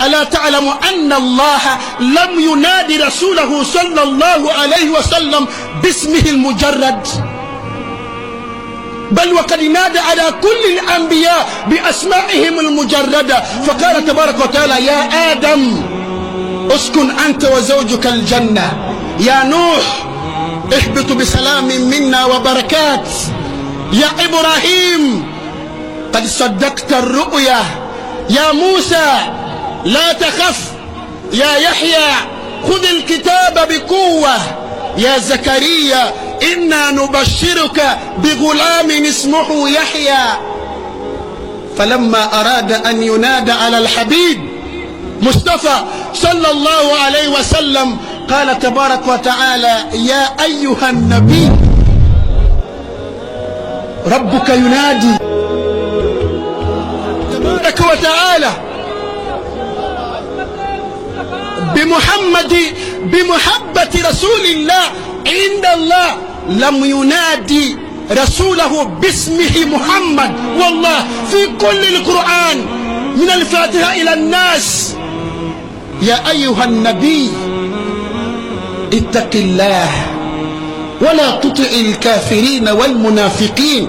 ألا تعلم أن الله لم ينادي رسوله صلى الله عليه وسلم باسمه المجرد، بل وقد نادى على كل الأنبياء بأسمائهم المجردة، فقال تبارك وتعالى: يا آدم اسكن أنت وزوجك الجنة، يا نوح اهبط بسلام منا وبركات، يا إبراهيم قد صدقت الرؤيا، يا موسى لا تخف، يا يحيى خذ الكتاب بقوة، يا زكريا إنا نبشرك بغلام اسمه يحيى. فلما أراد أن ينادى على الحبيب مصطفى صلى الله عليه وسلم قال تبارك وتعالى: يا أيها النبي ربك ينادي تبارك وتعالى بمحبة رسول الله عند الله، لم ينادي رسوله باسمه محمد. والله في كل القرآن من الفاتحة إلى الناس: يا أيها النبي اتق الله ولا تطع الكافرين والمنافقين